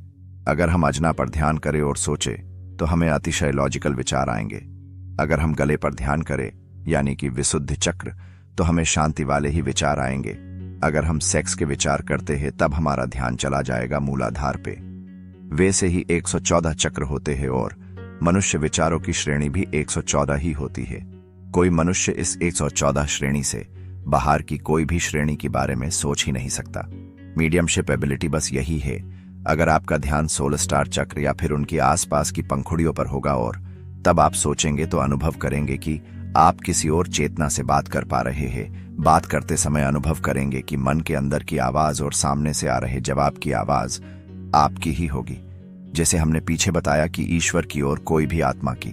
[SPEAKER 1] अगर हम अजना पर ध्यान करें और सोचे तो हमें अतिशय लॉजिकल विचार आएंगे। अगर हम गले पर ध्यान करें यानी कि विशुद्ध चक्र, तो हमें शांति वाले ही विचार आएंगे। अगर हम सेक्स के विचार करते हैं तब हमारा ध्यान चला जाएगा मूलाधार पे। वैसे ही 114 चक्र होते हैं और मनुष्य विचारों की श्रेणी भी 114 ही होती है। कोई मनुष्य इस 114 श्रेणी से बाहर की कोई भी श्रेणी के बारे में सोच ही नहीं सकता। मीडियमशिप एबिलिटी बस यही है। अगर आपका ध्यान 16 स्टार चक्र या फिर उनके आसपास की पंखुड़ियों पर होगा और तब आप सोचेंगे तो अनुभव करेंगे कि आप किसी और चेतना से बात कर पा रहे हैं। बात करते समय अनुभव करेंगे कि मन के अंदर की आवाज और सामने से आ रहे जवाब की आवाज आपकी ही होगी। जैसे हमने पीछे बताया कि ईश्वर की ओर कोई भी आत्मा की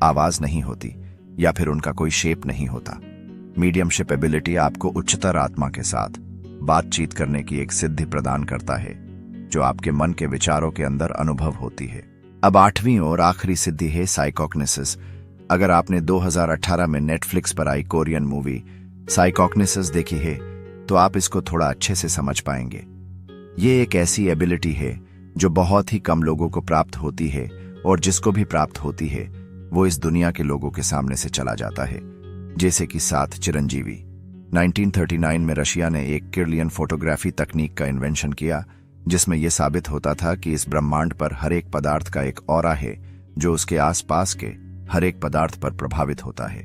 [SPEAKER 1] आवाज नहीं होती या फिर उनका कोई शेप नहीं होता। मीडियमशिप एबिलिटी आपको उच्चतर आत्मा के साथ बातचीत करने की एक सिद्धि प्रदान करता है, जो आपके मन के विचारों के अंदर अनुभव होती है। अब 8वीं और आखिरी सिद्धि है साइकोग्निसिस। अगर आपने 2018 में नेटफ्लिक्स पर आई कोरियन मूवी साइकोग्निसिस देखी है तो आप इसको थोड़ा अच्छे से समझ पाएंगे। ये एक ऐसी एबिलिटी है जो बहुत ही कम लोगों को प्राप्त होती है, और जिसको भी प्राप्त होती है वो इस दुनिया के लोगों के सामने से चला जाता है। जैसे कि 7 चिरंजीवी। 1939 में रशिया ने एक किर्लियन फोटोग्राफी तकनीक का इन्वेंशन किया, जिसमें यह साबित होता था कि इस ब्रह्मांड पर हर एक पदार्थ का एक ऑरा है जो उसके आसपास के हर एक पदार्थ पर प्रभावित होता है।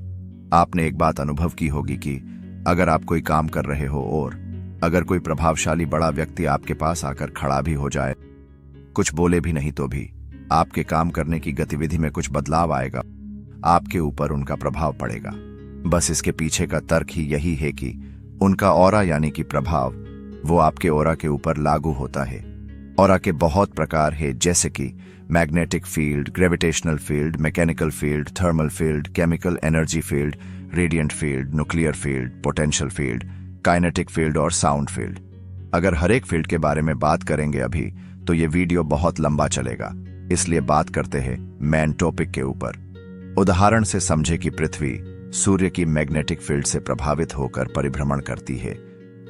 [SPEAKER 1] आपने एक बात अनुभव की होगी कि अगर आप कोई काम कर रहे हो और अगर कोई प्रभावशाली बड़ा व्यक्ति आपके पास आकर खड़ा भी हो जाए, कुछ बोले भी नहीं, तो भी आपके काम करने की गतिविधि में कुछ बदलाव आएगा, आपके ऊपर उनका प्रभाव पड़ेगा। बस इसके पीछे का तर्क ही यही है कि उनका ऑरा यानी कि प्रभाव वो आपके ऑरा के ऊपर लागू होता है। ऑरा के बहुत प्रकार है, जैसे कि magnetic field, gravitational field, mechanical field, thermal field, chemical energy field, radiant field, nuclear field, potential field, kinetic field और साउंड फील्ड। अगर हर एक फील्ड के बारे में बात करेंगे अभी तो ये वीडियो बहुत लंबा चलेगा, इसलिए बात करते हैं मेन टॉपिक के ऊपर। उदाहरण से समझे कि पृथ्वी सूर्य की मैग्नेटिक फील्ड से प्रभावित होकर परिभ्रमण करती है।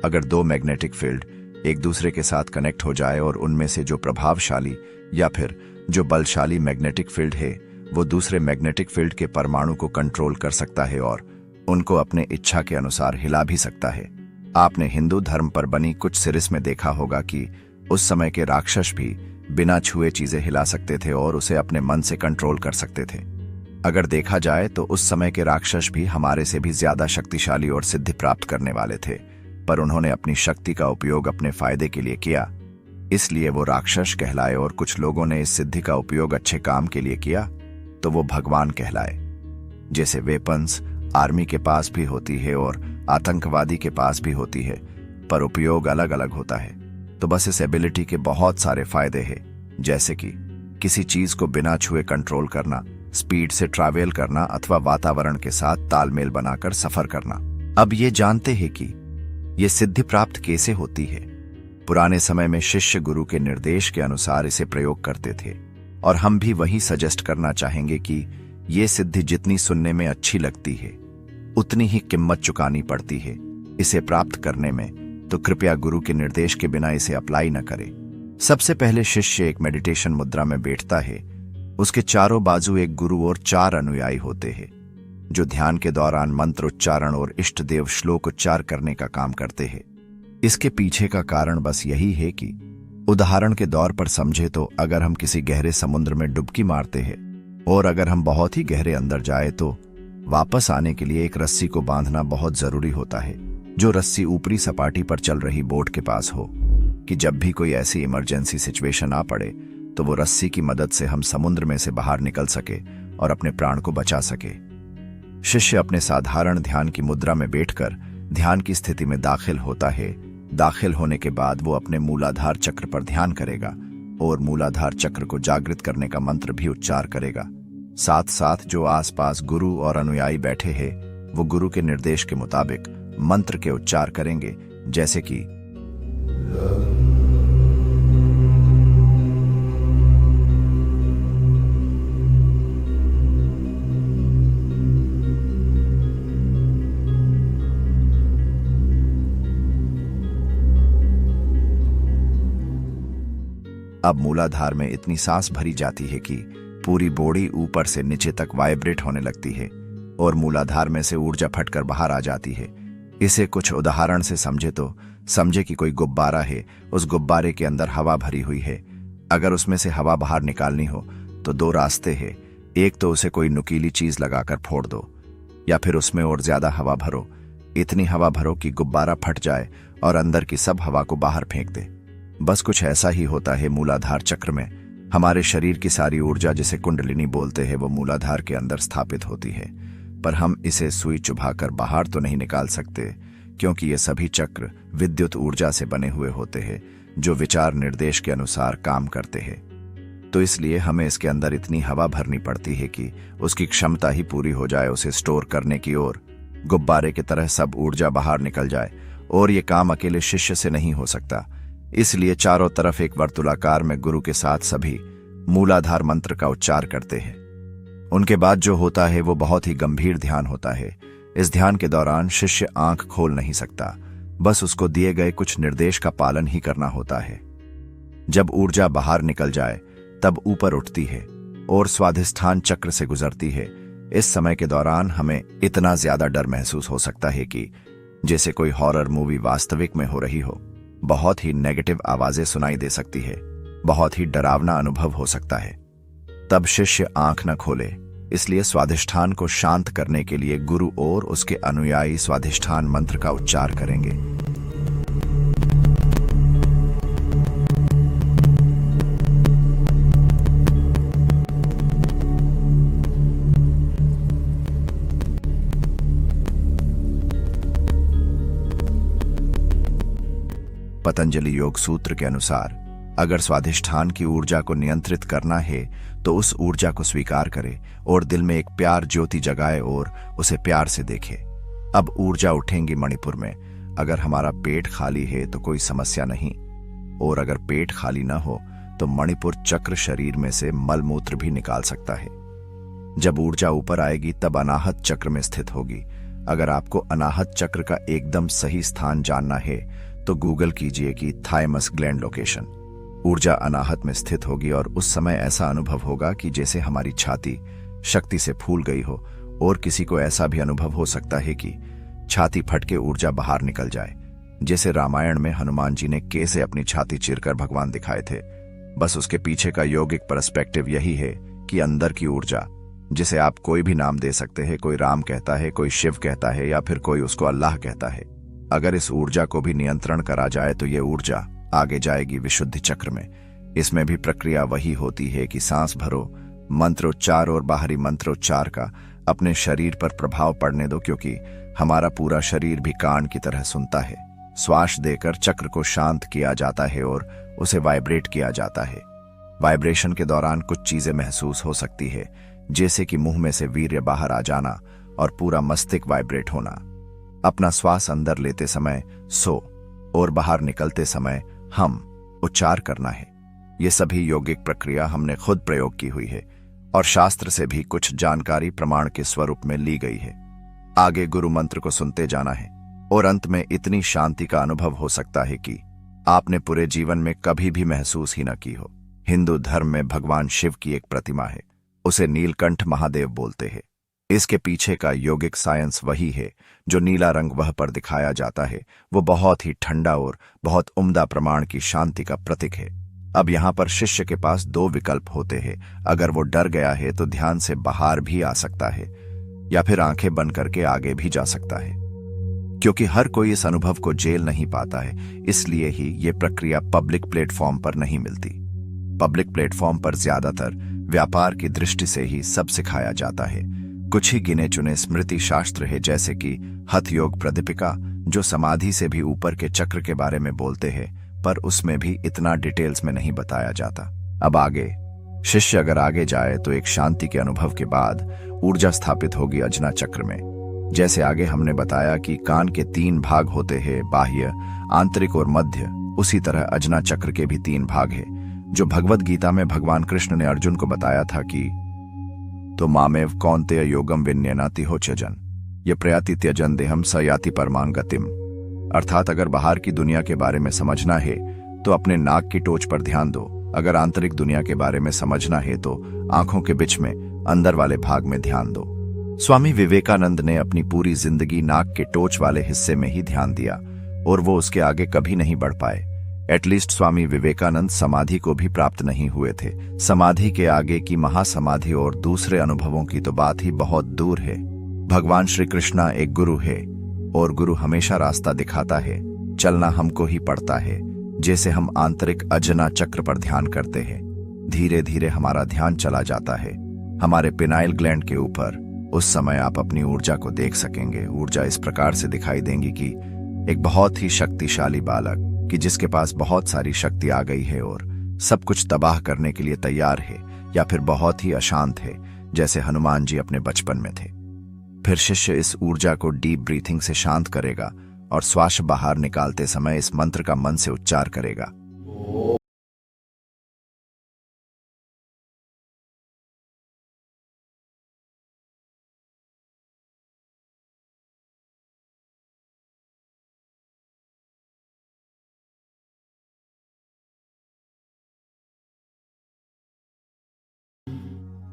[SPEAKER 1] अगर 2 मैग्नेटिक फील्ड एक दूसरे के साथ कनेक्ट हो जाए और उनमें से जो प्रभावशाली या फिर जो बलशाली मैग्नेटिक फील्ड है वो दूसरे मैग्नेटिक फील्ड के परमाणु को कंट्रोल कर सकता है और उनको अपने इच्छा के अनुसार हिला भी सकता है। आपने हिंदू धर्म पर बनी कुछ सीरीज में देखा होगा कि उस समय के राक्षस भी बिना छुए चीजें हिला सकते थे और उसे अपने मन से कंट्रोल कर सकते थे। अगर देखा जाए तो उस समय के राक्षस भी हमारे से भी ज्यादा शक्तिशाली और सिद्धि प्राप्त करने वाले थे, पर उन्होंने अपनी शक्ति का उपयोग अपने फायदे के लिए किया, इसलिए वो राक्षस कहलाए। और कुछ लोगों ने इस सिद्धि का उपयोग अच्छे काम के लिए किया तो वो भगवान कहलाए। जैसे वेपन्स आर्मी के पास भी होती है और आतंकवादी के पास भी होती है, पर उपयोग अलग अलग होता है। तो बस इस एबिलिटी के बहुत सारे फायदे हैं, जैसे कि किसी चीज को बिना छुए कंट्रोल करना, स्पीड से ट्रैवल करना अथवा वातावरण के साथ तालमेल बनाकर सफर करना। अब ये जानते हैं कि ये सिद्धि प्राप्त कैसे होती है। पुराने समय में शिष्य गुरु के निर्देश के अनुसार इसे प्रयोग करते थे, और हम भी वही सजेस्ट करना चाहेंगे कि ये सिद्धि जितनी सुनने में अच्छी लगती है उतनी ही कीमत चुकानी पड़ती है। इसे प्राप्त करने में तो कृपया गुरु के निर्देश के बिना इसे अप्लाई न करें। सबसे पहले शिष्य एक मेडिटेशन मुद्रा में बैठता है। उसके चारों बाजू एक गुरु और 4 अनुयायी होते हैं जो ध्यान के दौरान मंत्र उच्चारण और इष्ट देव श्लोक उच्चार करने का काम करते हैं। इसके पीछे का कारण बस यही है कि उदाहरण के दौर पर समझे तो अगर हम किसी गहरे समुद्र में डुबकी मारते हैं और अगर हम बहुत ही गहरे अंदर जाए तो वापस आने के लिए एक रस्सी को बांधना बहुत जरूरी होता है, जो रस्सी ऊपरी सपाटी पर चल रही बोट के पास हो, कि जब भी कोई ऐसी इमरजेंसी सिचुएशन आ पड़े तो वो रस्सी की मदद से हम समुद्र में से बाहर निकल सके और अपने प्राण को बचा सके। शिष्य अपने साधारण ध्यान की मुद्रा में बैठकर ध्यान की स्थिति में दाखिल होता है। दाखिल होने के बाद वो अपने मूलाधार चक्र पर ध्यान करेगा और मूलाधार चक्र को जागृत करने का मंत्र भी उच्चार करेगा। साथ साथ जो आसपास गुरु और अनुयायी बैठे हैं वो गुरु के निर्देश के मुताबिक मंत्र के उच्चार करेंगे, जैसे कि अब मूलाधार में इतनी सांस भरी जाती है कि पूरी बॉडी ऊपर से नीचे तक वाइब्रेट होने लगती है और मूलाधार में से ऊर्जा फटकर बाहर आ जाती है। इसे कुछ उदाहरण से समझे तो समझे कि कोई गुब्बारा है, उस गुब्बारे के अंदर हवा भरी हुई है। अगर उसमें से हवा बाहर निकालनी हो तो 2 रास्ते हैं। एक तो उसे कोई नुकीली चीज लगाकर फोड़ दो, या फिर उसमें और ज्यादा हवा भरो। इतनी हवा भरो कि गुब्बारा फट जाए और अंदर की सब हवा को बाहर फेंक दे। बस कुछ ऐसा ही होता है मूलाधार चक्र में। हमारे शरीर की सारी ऊर्जा, जिसे कुंडलिनी बोलते हैं, वो मूलाधार के अंदर स्थापित होती है, पर हम इसे सुई चुभाकर बाहर तो नहीं निकाल सकते, क्योंकि ये सभी चक्र विद्युत ऊर्जा से बने हुए होते हैं जो विचार निर्देश के अनुसार काम करते हैं। तो इसलिए हमें इसके अंदर इतनी हवा भरनी पड़ती है कि उसकी क्षमता ही पूरी हो जाए उसे स्टोर करने की, और गुब्बारे की तरह सब ऊर्जा बाहर निकल जाए। और ये काम अकेले शिष्य से नहीं हो सकता, इसलिए चारों तरफ एक वर्तुलाकार में गुरु के साथ सभी मूलाधार मंत्र का उच्चार करते हैं। उनके बाद जो होता है वो बहुत ही गंभीर ध्यान होता है। इस ध्यान के दौरान शिष्य आंख खोल नहीं सकता, बस उसको दिए गए कुछ निर्देश का पालन ही करना होता है। जब ऊर्जा बाहर निकल जाए तब ऊपर उठती है और स्वाधिष्ठान चक्र से गुजरती है। इस समय के दौरान हमें इतना ज्यादा डर महसूस हो सकता है कि जैसे कोई हॉरर मूवी वास्तविक में हो रही हो। बहुत ही नेगेटिव आवाजें सुनाई दे सकती है, बहुत ही डरावना अनुभव हो सकता है। तब शिष्य आंख न खोले, इसलिए स्वाधिष्ठान को शांत करने के लिए गुरु और उसके अनुयायी स्वाधिष्ठान मंत्र का उच्चार करेंगे। पतंजलि योग सूत्र के अनुसार अगर स्वाधिष्ठान की ऊर्जा को नियंत्रित करना है तो उस ऊर्जा को स्वीकार करे और दिल में एक प्यार ज्योति जगाए और उसे प्यार से देखे। अब ऊर्जा उठेंगी मणिपुर में। अगर हमारा पेट खाली है तो कोई समस्या नहीं, और अगर पेट खाली न हो तो मणिपुर चक्र शरीर में से मलमूत्र भी निकाल सकता है। जब ऊर्जा ऊपर आएगी तब अनाहत चक्र में स्थित होगी। अगर आपको अनाहत चक्र का एकदम सही स्थान जानना है तो गूगल कीजिए कि थाइमस ग्लैंड लोकेशन। ऊर्जा अनाहत में स्थित होगी और उस समय ऐसा अनुभव होगा कि जैसे हमारी छाती शक्ति से फूल गई हो, और किसी को ऐसा भी अनुभव हो सकता है कि छाती फट के ऊर्जा बाहर निकल जाए, जैसे रामायण में हनुमान जी ने कैसे अपनी छाती चीरकर भगवान दिखाए थे। बस उसके पीछे का यौगिक पर्सपेक्टिव यही है कि अंदर की ऊर्जा, जिसे आप कोई भी नाम दे सकते हैं, कोई राम कहता है, कोई शिव कहता है, या फिर कोई उसको अल्लाह कहता है, अगर इस ऊर्जा को भी नियंत्रण करा जाए तो ये ऊर्जा आगे जाएगी विशुद्धि चक्र में। इसमें भी प्रक्रिया वही होती है कि सांस भरो, मंत्रोच्चार और बाहरी मंत्रोच्चार का अपने शरीर पर प्रभाव पड़ने दो, क्योंकि हमारा पूरा शरीर भी कान की तरह सुनता है। श्वास देकर चक्र को शांत किया जाता है और उसे वाइब्रेट किया जाता है। वाइब्रेशन के दौरान कुछ चीजें महसूस हो सकती है, जैसे कि मुंह में से वीर्य बाहर आ जाना और पूरा मस्तिष्क वाइब्रेट होना। अपना श्वास अंदर लेते समय सो और बाहर निकलते समय हम उच्चार करना है। ये सभी यौगिक प्रक्रिया हमने खुद प्रयोग की हुई है और शास्त्र से भी कुछ जानकारी प्रमाण के स्वरूप में ली गई है। आगे गुरु मंत्र को सुनते जाना है और अंत में इतनी शांति का अनुभव हो सकता है कि आपने पूरे जीवन में कभी भी महसूस ही न की हो। हिंदू धर्म में भगवान शिव की एक प्रतिमा है, उसे नीलकंठ महादेव बोलते हैं। इसके पीछे का योगिक साइंस वही है। जो नीला रंग वह पर दिखाया जाता है वो बहुत ही ठंडा और बहुत उम्दा प्रमाण की शांति का प्रतीक है। अब यहाँ पर शिष्य के पास दो विकल्प होते हैं। अगर वो डर गया है तो ध्यान से बाहर भी आ सकता है या फिर आंखें बंद करके आगे भी जा सकता है। क्योंकि हर कोई इस अनुभव को झेल नहीं पाता है, इसलिए ही ये प्रक्रिया पब्लिक प्लेटफॉर्म पर नहीं मिलती। पब्लिक प्लेटफॉर्म पर ज्यादातर व्यापार की दृष्टि से ही सब सिखाया जाता है। कुछ ही गिने चुने स्मृति शास्त्र है, जैसे कि हठ योग प्रदीपिका, जो समाधि से भी ऊपर के चक्र के बारे में बोलते हैं, पर उसमें भी इतना डिटेल्स में नहीं बताया जाता। अब आगे शिष्य अगर आगे जाए तो एक शांति के अनुभव के बाद ऊर्जा स्थापित होगी अजना चक्र में। जैसे आगे हमने बताया कि कान के 3 भाग होते हैं, बाह्य, आंतरिक और मध्य, उसी तरह अजना चक्र के भी 3 भाग हैं, जो भगवत गीता में भगवान कृष्ण ने अर्जुन को बताया था कि तो मामेव कौन्तेय योगम विन्यनाति हो त्यजन ये प्रयाति त्यजन देहम स याति परमां गतिम। अर्थात अगर बाहर की दुनिया के बारे में समझना है तो अपने नाक की टोच पर ध्यान दो, अगर आंतरिक दुनिया के बारे में समझना है तो आंखों के बीच में अंदर वाले भाग में ध्यान दो। स्वामी विवेकानंद ने अपनी पूरी जिंदगी नाक के टोच वाले हिस्से में ही ध्यान दिया और वो उसके आगे कभी नहीं बढ़ पाए। एटलीस्ट स्वामी विवेकानंद समाधि को भी प्राप्त नहीं हुए थे। समाधि के आगे की महासमाधि और दूसरे अनुभवों की तो बात ही बहुत दूर है। भगवान श्री कृष्णा एक गुरु है और गुरु हमेशा रास्ता दिखाता है, चलना हमको ही पड़ता है। जैसे हम आंतरिक अजना चक्र पर ध्यान करते हैं, धीरे धीरे हमारा ध्यान चला जाता है हमारे पिनाइल ग्लैंड के ऊपर। उस समय आप अपनी ऊर्जा को देख सकेंगे। ऊर्जा इस प्रकार से दिखाई देंगी कि एक बहुत ही शक्तिशाली बालक कि जिसके पास बहुत सारी शक्ति आ गई है और सब कुछ तबाह करने के लिए तैयार है, या फिर बहुत ही अशांत है, जैसे हनुमान जी अपने बचपन में थे। फिर शिष्य इस ऊर्जा को डीप ब्रीथिंग से शांत करेगा और श्वास बाहर निकालते समय इस मंत्र का मन से उच्चार करेगा।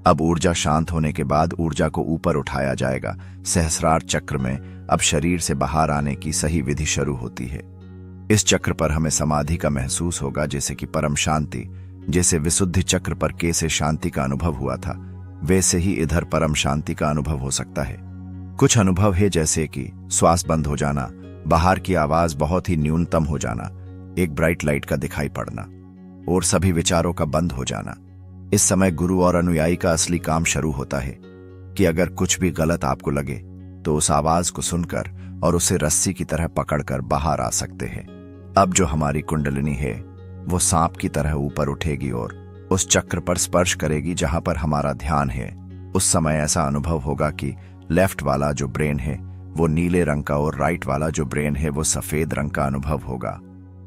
[SPEAKER 1] अब ऊर्जा शांत होने के बाद ऊर्जा को ऊपर उठाया जाएगा सहस्रार चक्र में। अब शरीर से बाहर आने की सही विधि शुरू होती है। इस चक्र पर हमें समाधि का महसूस होगा, जैसे कि परम शांति। जैसे विशुद्धि चक्र पर कैसे शांति का अनुभव हुआ था, वैसे ही इधर परम शांति का अनुभव हो सकता है। कुछ अनुभव है जैसे कि श्वास बंद हो जाना, बाहर की आवाज बहुत ही न्यूनतम हो जाना, एक ब्राइट लाइट का दिखाई पड़ना और सभी विचारों का बंद हो जाना। इस समय गुरु और अनुयायी का असली काम शुरू होता है कि अगर कुछ भी गलत आपको लगे तो उस आवाज को सुनकर और उसे रस्सी की तरह पकड़कर बाहर आ सकते हैं। अब जो हमारी कुंडलिनी है वो सांप की तरह ऊपर उठेगी और उस चक्र पर स्पर्श करेगी जहां पर हमारा ध्यान है। उस समय ऐसा अनुभव होगा कि लेफ्ट वाला जो ब्रेन है वो नीले रंग का और राइट वाला जो ब्रेन है वो सफेद रंग का अनुभव होगा,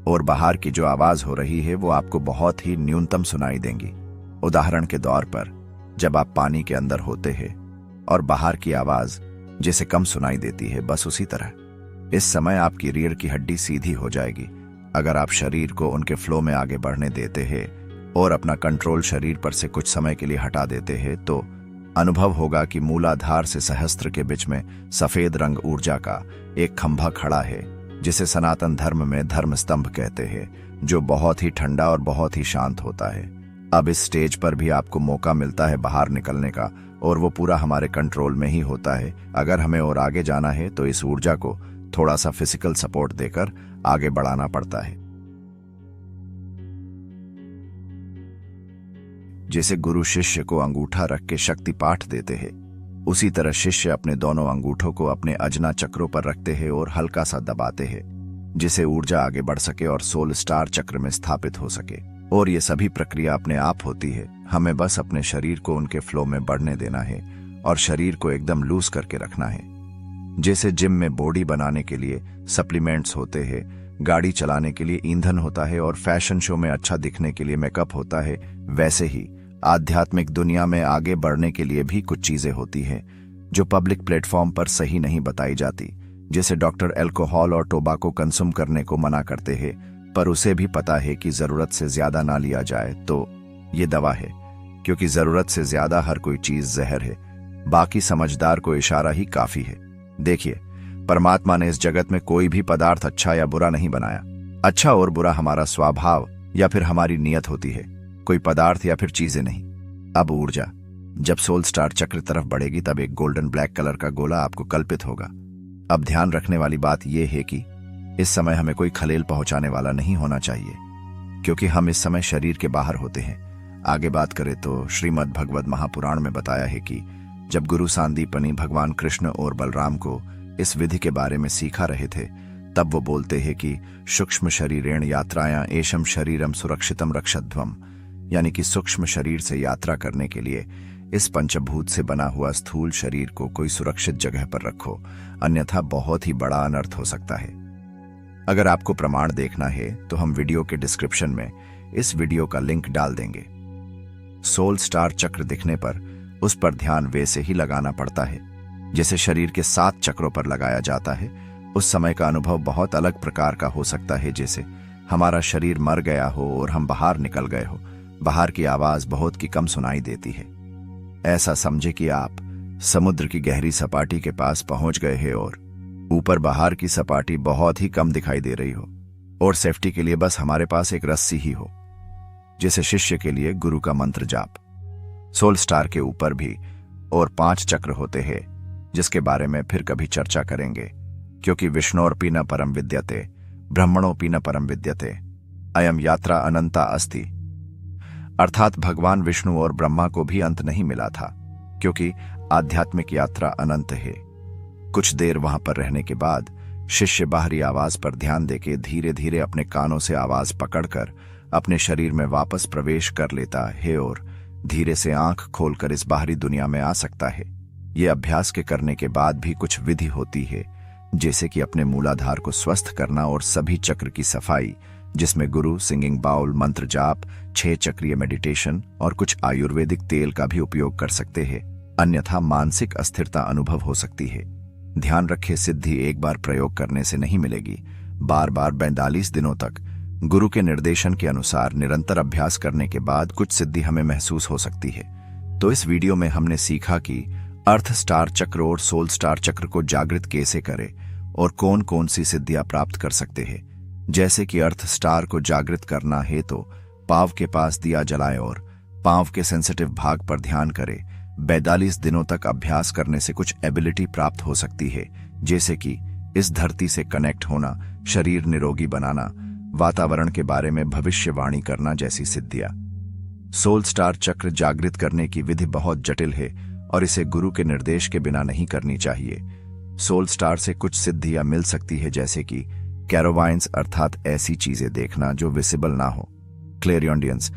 [SPEAKER 1] और बाहर की जो आवाज हो रही है वो आपको बहुत ही न्यूनतम सुनाई देंगी। उदाहरण के तौर पर जब आप पानी के अंदर होते हैं और बाहर की आवाज जिसे कम सुनाई देती है, बस उसी तरह इस समय आपकी रीढ़ की हड्डी सीधी हो जाएगी। अगर आप शरीर को उनके फ्लो में आगे बढ़ने देते हैं और अपना कंट्रोल शरीर पर से कुछ समय के लिए हटा देते हैं तो अनुभव होगा कि मूलाधार से सहस्त्र के बीच में सफेद रंग ऊर्जा का एक खंभा खड़ा है, जिसे सनातन धर्म में धर्म स्तंभ कहते हैं, जो बहुत ही ठंडा और बहुत ही शांत होता है। अब इस स्टेज पर भी आपको मौका मिलता है बाहर निकलने का, और वो पूरा हमारे कंट्रोल में ही होता है। अगर हमें और आगे जाना है तो इस ऊर्जा को थोड़ा सा फिजिकल सपोर्ट देकर आगे बढ़ाना पड़ता है। जैसे गुरु शिष्य को अंगूठा रख के शक्ति पाठ देते हैं, उसी तरह शिष्य अपने दोनों अंगूठों को अपने अजना चक्रों पर रखते हैं और हल्का सा दबाते हैं, जिससे ऊर्जा आगे बढ़ सके और सोल स्टार चक्र में स्थापित हो सके। और ये सभी प्रक्रिया अपने आप होती है। हमें बस अपने शरीर को उनके फ्लो में बढ़ने देना है और शरीर को एकदम लूज करके रखना है। जैसे जिम में बॉडी बनाने के लिए सप्लीमेंट्स होते हैं, गाड़ी चलाने के लिए ईंधन होता है और फैशन शो में अच्छा दिखने के लिए मेकअप होता है, वैसे ही आध्यात्मिक दुनिया में आगे बढ़ने के लिए भी कुछ चीजें होती हैं जो पब्लिक प्लेटफॉर्म पर सही नहीं बताई जाती। जैसे डॉक्टर अल्कोहल और टोबाको कंज्यूम करने को मना करते हैं, पर उसे भी पता है कि जरूरत से ज्यादा ना लिया जाए तो ये दवा है, क्योंकि जरूरत से ज्यादा हर कोई चीज जहर है। बाकी समझदार को इशारा ही काफी है। देखिए, परमात्मा ने इस जगत में कोई भी पदार्थ अच्छा या बुरा नहीं बनाया। अच्छा और बुरा हमारा स्वभाव या फिर हमारी नियत होती है, कोई पदार्थ या फिर चीजें नहीं। अब ऊर्जा, जब सोल स्टार चक्र तरफ बढ़ेगी तब एक गोल्डन ब्लैक कलर का गोला आपको कल्पित होगा। अब ध्यान रखने वाली बात यह है कि इस समय हमें कोई खलेल पहुंचाने वाला नहीं होना चाहिए, क्योंकि हम इस समय शरीर के बाहर होते हैं। आगे बात करें तो श्रीमद् भगवद महापुराण में बताया है कि जब गुरु सांदीपनी भगवान कृष्ण और बलराम को इस विधि के बारे में सिखा रहे थे, तब वो बोलते हैं कि सूक्ष्म शरीरेण यात्रायां एशम शरीरम सुरक्षितम रक्षध्वम, यानी कि सूक्ष्म शरीर से यात्रा करने के लिए इस पंचभूत से बना हुआ स्थूल शरीर को कोई सुरक्षित जगह पर रखो, अन्यथा बहुत ही बड़ा अनर्थ हो सकता है। अगर आपको प्रमाण देखना है तो हम वीडियो के डिस्क्रिप्शन में इस वीडियो का लिंक डाल देंगे। सोल स्टार चक्र दिखने पर उस पर ध्यान वैसे ही लगाना पड़ता है जैसे शरीर के 7 चक्रों पर लगाया जाता है। उस समय का अनुभव बहुत अलग प्रकार का हो सकता है, जैसे हमारा शरीर मर गया हो और हम बाहर निकल गए हो। बाहर की आवाज बहुत की कम सुनाई देती है। ऐसा समझे कि आप समुद्र की गहरी सपाटी के पास पहुंच गए हैं और ऊपर बाहर की सपाटी बहुत ही कम दिखाई दे रही हो और सेफ्टी के लिए बस हमारे पास एक रस्सी ही हो। जैसे शिष्य के लिए गुरु का मंत्र जाप। सोल स्टार के ऊपर भी और 5 चक्र होते हैं, जिसके बारे में फिर कभी चर्चा करेंगे, क्योंकि विष्णोरपि न परम विद्यते ब्रह्मणोपि न परम विद्यते अयम यात्रा अनंता अस्ति। अर्थात भगवान विष्णु और ब्रह्मा को भी अंत नहीं मिला था, क्योंकि आध्यात्मिक यात्रा अनंत है। कुछ देर वहां पर रहने के बाद शिष्य बाहरी आवाज पर ध्यान देके धीरे धीरे अपने कानों से आवाज पकड़कर अपने शरीर में वापस प्रवेश कर लेता है और धीरे से आंख खोलकर इस बाहरी दुनिया में आ सकता है। ये अभ्यास के करने के बाद भी कुछ विधि होती है, जैसे कि अपने मूलाधार को स्वस्थ करना और सभी चक्र की सफाई, जिसमें गुरु, सिंगिंग बाउल, मंत्र जाप, 6 चक्रीय मेडिटेशन और कुछ आयुर्वेदिक तेल का भी उपयोग कर सकते हैं, अन्यथा मानसिक अस्थिरता अनुभव हो सकती है। ध्यान रखें, सिद्धि एक बार प्रयोग करने से नहीं मिलेगी। बार बार 42 दिनों तक गुरु के निर्देशन के अनुसार निरंतर अभ्यास करने के बाद कुछ सिद्धि हमें महसूस हो सकती है। तो इस वीडियो में हमने सीखा कि अर्थ स्टार चक्र और सोल स्टार चक्र को जागृत कैसे करें और कौन कौन सी सिद्धियां प्राप्त कर सकते हैं। जैसे कि अर्थ स्टार को जागृत करना है तो पांव के पास दिया जलाए और पांव के सेंसिटिव भाग पर ध्यान करे। 42 दिनों तक अभ्यास करने से कुछ एबिलिटी प्राप्त हो सकती है, जैसे कि इस धरती से कनेक्ट होना, शरीर निरोगी बनाना, वातावरण के बारे में भविष्यवाणी करना जैसी सिद्धियां। सोल स्टार चक्र जागृत करने की विधि बहुत जटिल है और इसे गुरु के निर्देश के बिना नहीं करनी चाहिए। सोल स्टार से कुछ सिद्धियां मिल सकती है, जैसे कि कैरोवाइंस अर्थात ऐसी चीजें देखना जो विजिबल ना हो, क्लेरियोडियंस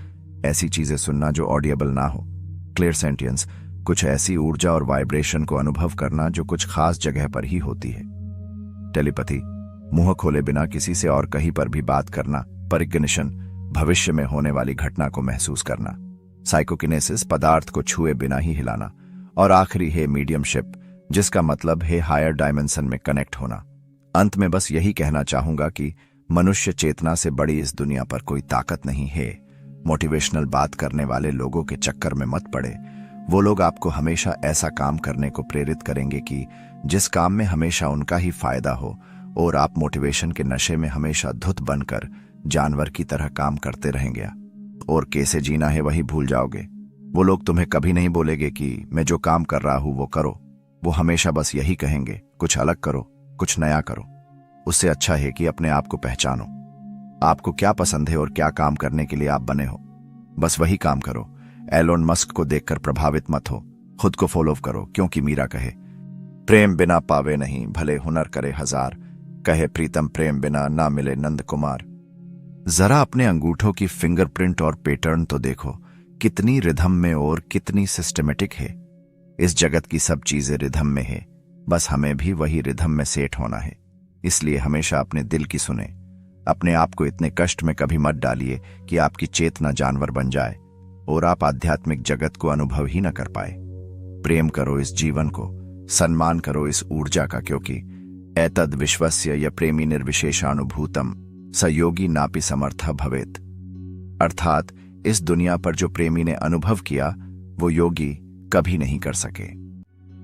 [SPEAKER 1] ऐसी चीजें सुनना जो ऑडियबल ना हो, क्लेरसेंटियंस कुछ ऐसी ऊर्जा और वाइब्रेशन को अनुभव करना जो कुछ खास जगह पर ही होती है, टेलीपैथी मुंह खोले बिना किसी से और कहीं पर भी बात करना, परिग्निशन भविष्य में होने वाली घटना को महसूस करना, साइकोकिनेसिस पदार्थ को छुए बिना ही हिलाना, और आखिरी है मीडियमशिप, जिसका मतलब है हायर डायमेंशन में कनेक्ट होना। अंत में बस यही कहना चाहूंगा कि मनुष्य चेतना से बड़ी इस दुनिया पर कोई ताकत नहीं है। मोटिवेशनल बात करने वाले लोगों के चक्कर में मत पड़े। वो लोग आपको हमेशा ऐसा काम करने को प्रेरित करेंगे कि जिस काम में हमेशा उनका ही फायदा हो, और आप मोटिवेशन के नशे में हमेशा धुत बनकर जानवर की तरह काम करते रहेंगे और कैसे जीना है वही भूल जाओगे। वो लोग तुम्हें कभी नहीं बोलेंगे कि मैं जो काम कर रहा हूं वो करो। वो हमेशा बस यही कहेंगे, कुछ अलग करो, कुछ नया करो। उससे अच्छा है कि अपने आप को पहचानो। आपको क्या पसंद है और क्या काम करने के लिए आप बने हो, बस वही काम करो। एलोन मस्क को देखकर प्रभावित मत हो, खुद को फॉलो करो, क्योंकि मीरा कहे प्रेम बिना पावे नहीं, भले हुनर करे हजार, कहे प्रीतम प्रेम बिना ना मिले नंद कुमार। जरा अपने अंगूठों की फिंगरप्रिंट और पैटर्न तो देखो, कितनी रिधम में और कितनी सिस्टमेटिक है। इस जगत की सब चीजें रिधम में है, बस हमें भी वही रिधम में सेट होना है। इसलिए हमेशा अपने दिल की सुने। अपने आप को इतने कष्ट में कभी मत डालिए कि आपकी चेतना जानवर बन जाए और आप आध्यात्मिक जगत को अनुभव ही न कर पाए। प्रेम करो इस जीवन को, सम्मान करो इस ऊर्जा का, क्योंकि एतद विश्वस्य य प्रेमी निर्विशेषानुभूतम स योगी नापि समर्थ भवेत। अर्थात इस दुनिया पर जो प्रेमी ने अनुभव किया वो योगी कभी नहीं कर सके।